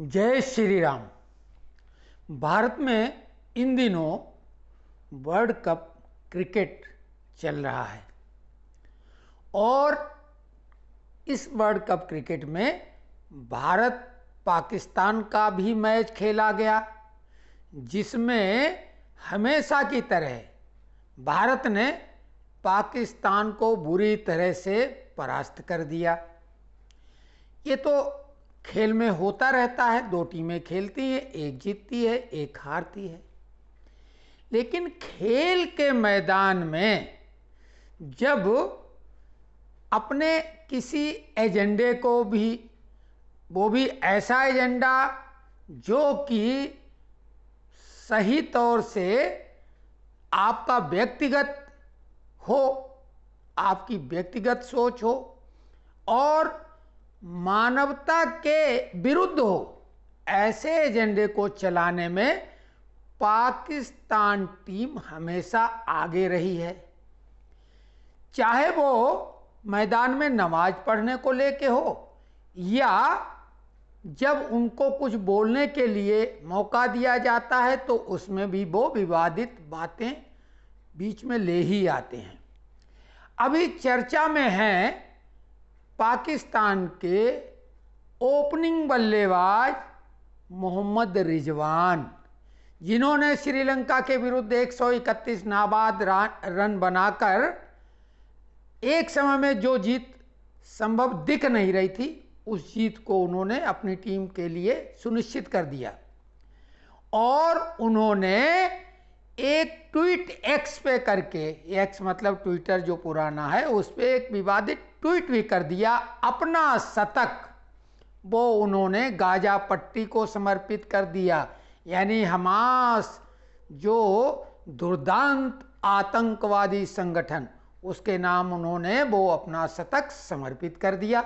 जय श्री राम। भारत में इन दिनों वर्ल्ड कप क्रिकेट चल रहा है और इस वर्ल्ड कप क्रिकेट में भारत पाकिस्तान का भी मैच खेला गया, जिसमें हमेशा की तरह भारत ने पाकिस्तान को बुरी तरह से परास्त कर दिया। ये तो खेल में होता रहता है, दो टीमें खेलती हैं, एक जीतती है एक हारती है। लेकिन खेल के मैदान में जब अपने किसी एजेंडे को भी, वो भी ऐसा एजेंडा जो कि सही तौर से आपका व्यक्तिगत हो, आपकी व्यक्तिगत सोच हो और मानवता के विरुद्ध हो, ऐसे एजेंडे को चलाने में पाकिस्तान टीम हमेशा आगे रही है। चाहे वो मैदान में नमाज पढ़ने को लेके हो या जब उनको कुछ बोलने के लिए मौका दिया जाता है तो उसमें भी वो विवादित बातें बीच में ले ही आते हैं। अभी चर्चा में है पाकिस्तान के ओपनिंग बल्लेबाज मोहम्मद रिजवान, जिन्होंने श्रीलंका के विरुद्ध 131 नाबाद रन बनाकर एक समय में जो जीत संभव दिख नहीं रही थी, उस जीत को उन्होंने अपनी टीम के लिए सुनिश्चित कर दिया। और उन्होंने एक ट्वीट एक्स पे करके, एक्स मतलब ट्विटर जो पुराना है, उस पे एक विवादित ट्वीट भी कर दिया। अपना शतक वो उन्होंने गाजा पट्टी को समर्पित कर दिया, यानी हमास जो दुर्दांत आतंकवादी संगठन, उसके नाम उन्होंने वो अपना शतक समर्पित कर दिया।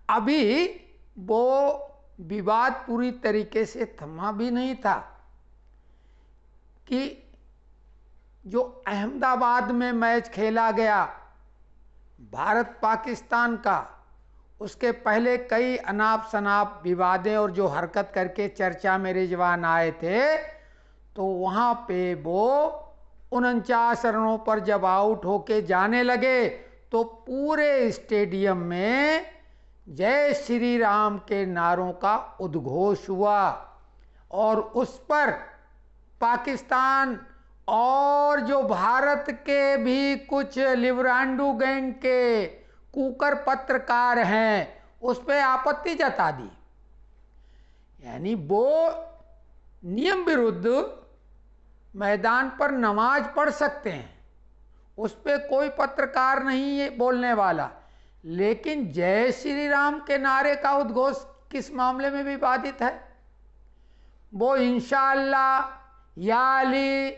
अभी वो विवाद पूरी तरीके से थमा भी नहीं था कि जो अहमदाबाद में मैच खेला गया भारत पाकिस्तान का, उसके पहले कई अनाप शनाप विवादें और जो हरकत करके चर्चा में रिजवान आए थे, तो वहाँ पे वो 49 रनों पर जब आउट होके जाने लगे तो पूरे स्टेडियम में जय श्री राम के नारों का उद्घोष हुआ और उस पर पाकिस्तान और जो भारत के भी कुछ लिवरांडू गैंग के कुकर पत्रकार हैं, उस पर आपत्ति जता दी। यानी वो नियम विरुद्ध मैदान पर नमाज पढ़ सकते हैं, उस पर कोई पत्रकार नहीं है बोलने वाला, लेकिन जय श्री राम के नारे का उद्घोष किस मामले में विवादित है? वो इंशाअल्लाह, या अली,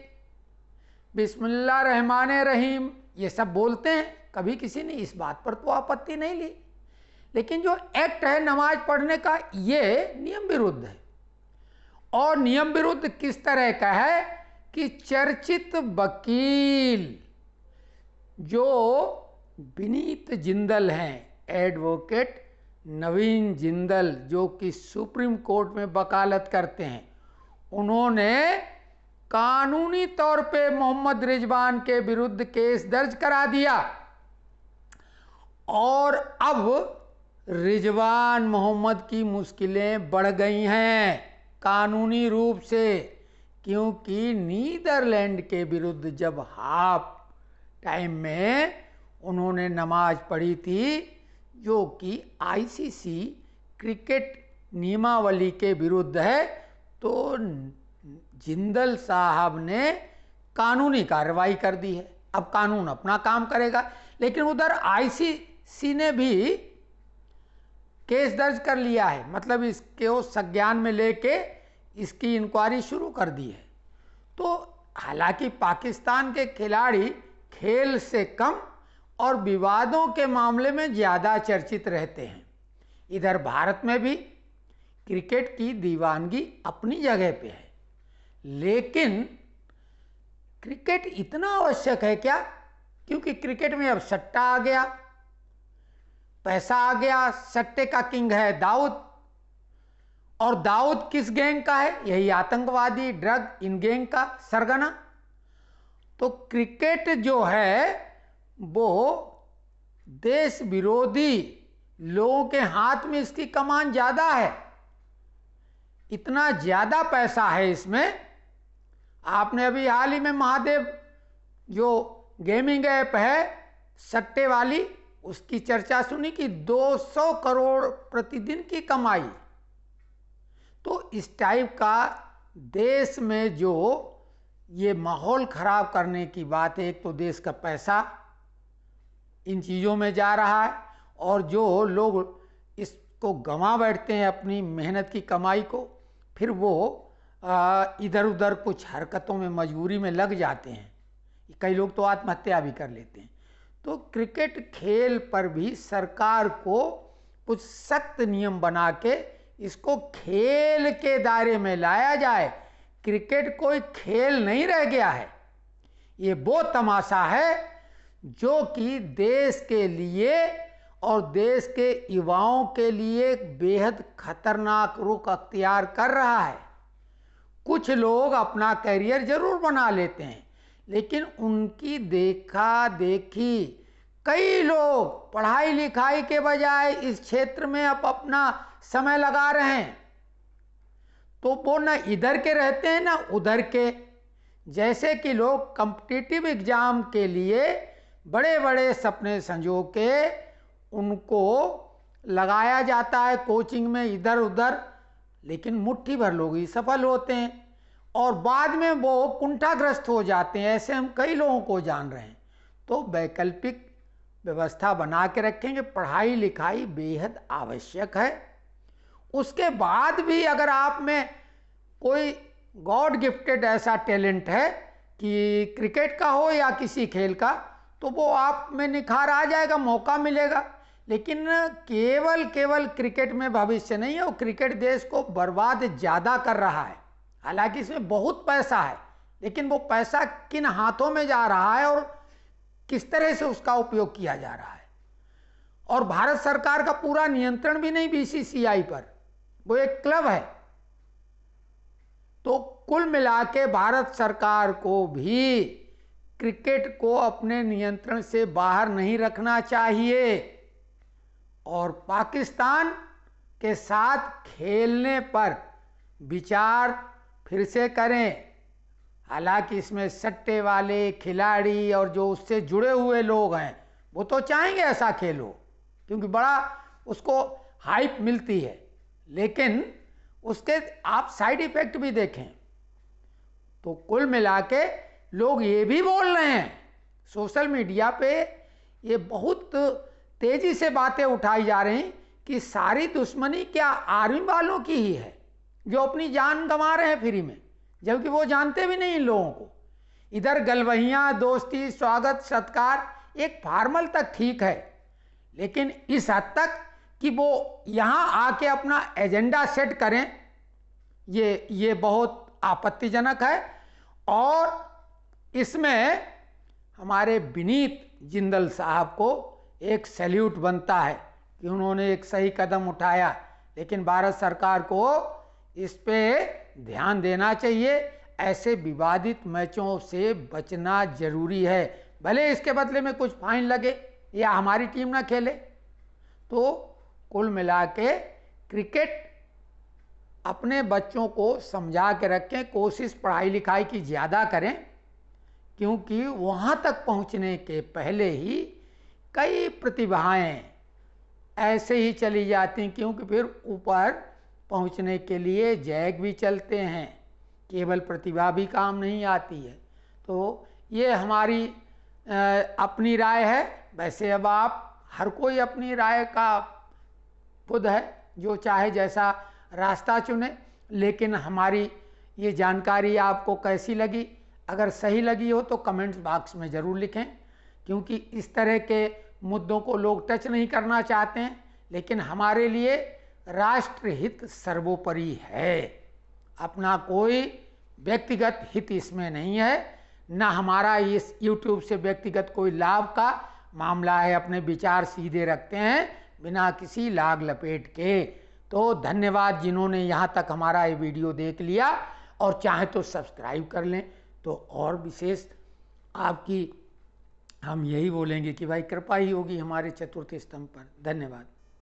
बिस्मिल्लाह रहमान रहीम, ये सब बोलते हैं, कभी किसी ने इस बात पर तो आपत्ति नहीं ली। लेकिन जो एक्ट है नमाज पढ़ने का, ये नियम विरुद्ध है। और नियम विरुद्ध किस तरह का है कि चर्चित वकील जो विनीत जिंदल हैं, एडवोकेट नवीन जिंदल, जो कि सुप्रीम कोर्ट में वकालत करते हैं, उन्होंने कानूनी तौर पे मोहम्मद रिजवान के विरुद्ध केस दर्ज करा दिया। और अब रिजवान मोहम्मद की मुश्किलें बढ़ गई हैं कानूनी रूप से, क्योंकि नीदरलैंड के विरुद्ध जब हाफ टाइम में उन्होंने नमाज पढ़ी थी, जो कि आईसीसी क्रिकेट नियमावली के विरुद्ध है, तो जिंदल साहब ने कानूनी कार्रवाई कर दी है। अब कानून अपना काम करेगा, लेकिन उधर आईसीसी ने भी केस दर्ज कर लिया है, मतलब इसके संज्ञान में लेके इसकी इंक्वायरी शुरू कर दी है। तो हालांकि पाकिस्तान के खिलाड़ी खेल से कम और विवादों के मामले में ज़्यादा चर्चित रहते हैं। इधर भारत में भी क्रिकेट की दीवानगी अपनी जगह पे है, लेकिन क्रिकेट इतना आवश्यक है क्या? क्योंकि क्रिकेट में अब सट्टा आ गया, पैसा आ गया, सट्टे का किंग है दाऊद। और दाऊद किस गैंग का है? यही आतंकवादी, ड्रग, इन गैंग का सरगना। तो क्रिकेट जो है वो देश विरोधी लोगों के हाथ में इसकी कमान ज्यादा है। इतना ज्यादा पैसा है इसमें। आपने अभी हाल ही में महादेव जो गेमिंग ऐप है सट्टे वाली, उसकी चर्चा सुनी कि 200 करोड़ प्रतिदिन की कमाई। तो इस टाइप का देश में जो ये माहौल खराब करने की बात है, एक तो देश का पैसा इन चीज़ों में जा रहा है, और जो लोग इसको गंवा बैठते हैं अपनी मेहनत की कमाई को, फिर वो इधर उधर कुछ हरकतों में मजबूरी में लग जाते हैं। कई लोग तो आत्महत्या भी कर लेते हैं। तो क्रिकेट खेल पर भी सरकार को कुछ सख्त नियम बना के इसको खेल के दायरे में लाया जाए। क्रिकेट कोई खेल नहीं रह गया है, ये वो तमाशा है जो कि देश के लिए और देश के युवाओं के लिए बेहद खतरनाक रुख अख्तियार कर रहा है। कुछ लोग अपना करियर जरूर बना लेते हैं, लेकिन उनकी देखा देखी कई लोग पढ़ाई लिखाई के बजाय इस क्षेत्र में अब अपना समय लगा रहे हैं। तो वो न इधर के रहते हैं ना उधर के। जैसे कि लोग कॉम्पिटिटिव एग्जाम के लिए बड़े बड़े सपने संजो के उनको लगाया जाता है कोचिंग में इधर उधर, लेकिन मुट्ठी भर लोग ही सफल होते हैं और बाद में वो कुंठाग्रस्त हो जाते हैं। ऐसे हम कई लोगों को जान रहे हैं। तो वैकल्पिक व्यवस्था बना के रखेंगे। पढ़ाई लिखाई बेहद आवश्यक है। उसके बाद भी अगर आप में कोई गॉड गिफ्टेड ऐसा टैलेंट है कि क्रिकेट का हो या किसी खेल का, तो वो आप में निखार आ जाएगा, मौका मिलेगा। लेकिन केवल क्रिकेट में भविष्य नहीं है। वो क्रिकेट देश को बर्बाद ज़्यादा कर रहा है। हालांकि इसमें बहुत पैसा है, लेकिन वो पैसा किन हाथों में जा रहा है और किस तरह से उसका उपयोग किया जा रहा है। और भारत सरकार का पूरा नियंत्रण भी नहीं बीसीसीआई पर, वो एक क्लब है। तो कुल मिला के भारत सरकार को भी क्रिकेट को अपने नियंत्रण से बाहर नहीं रखना चाहिए और पाकिस्तान के साथ खेलने पर विचार फिर से करें। हालांकि इसमें सट्टे वाले खिलाड़ी और जो उससे जुड़े हुए लोग हैं वो तो चाहेंगे ऐसा खेल हो, क्योंकि बड़ा उसको हाइप मिलती है, लेकिन उसके आप साइड इफेक्ट भी देखें। तो कुल मिला के लोग ये भी बोल रहे हैं, सोशल मीडिया पे ये बहुत तेजी से बातें उठाई जा रही कि सारी दुश्मनी क्या आर्मी वालों की ही है जो अपनी जान गंवा रहे हैं फ्री में, जबकि वो जानते भी नहीं इन लोगों को। इधर गलवहियाँ, दोस्ती, स्वागत, सत्कार एक फॉर्मल तक ठीक है, लेकिन इस हद तक कि वो यहाँ आके अपना एजेंडा सेट करें, ये बहुत आपत्तिजनक है। और इसमें हमारे विनीत जिंदल साहब को एक सैल्यूट बनता है कि उन्होंने एक सही कदम उठाया, लेकिन भारत सरकार को इस पे ध्यान देना चाहिए। ऐसे विवादित मैचों से बचना जरूरी है, भले इसके बदले में कुछ फाइन लगे या हमारी टीम ना खेले। तो कुल मिला के क्रिकेट अपने बच्चों को समझा के रखें, कोशिश पढ़ाई लिखाई की ज़्यादा करें, क्योंकि वहाँ तक पहुँचने के पहले ही कई प्रतिभाएं ऐसे ही चली जाती, क्योंकि फिर ऊपर पहुँचने के लिए जैक भी चलते हैं, केवल प्रतिभा भी काम नहीं आती है। तो ये हमारी अपनी राय है। वैसे अब आप हर कोई अपनी राय का खुद है, जो चाहे जैसा रास्ता चुने, लेकिन हमारी ये जानकारी आपको कैसी लगी? अगर सही लगी हो तो कमेंट्स बॉक्स में ज़रूर लिखें, क्योंकि इस तरह के मुद्दों को लोग टच नहीं करना चाहते हैं, लेकिन हमारे लिए राष्ट्रहित सर्वोपरि है। अपना कोई व्यक्तिगत हित इसमें नहीं है, ना हमारा इस YouTube से व्यक्तिगत कोई लाभ का मामला है। अपने विचार सीधे रखते हैं बिना किसी लाग लपेट के। तो धन्यवाद जिन्होंने यहाँ तक हमारा ये वीडियो देख लिया, और चाहे तो सब्सक्राइब कर लें। तो और विशेष आपकी हम यही बोलेंगे कि भाई कृपा ही होगी हमारे चतुर्थ स्तंभ पर। धन्यवाद।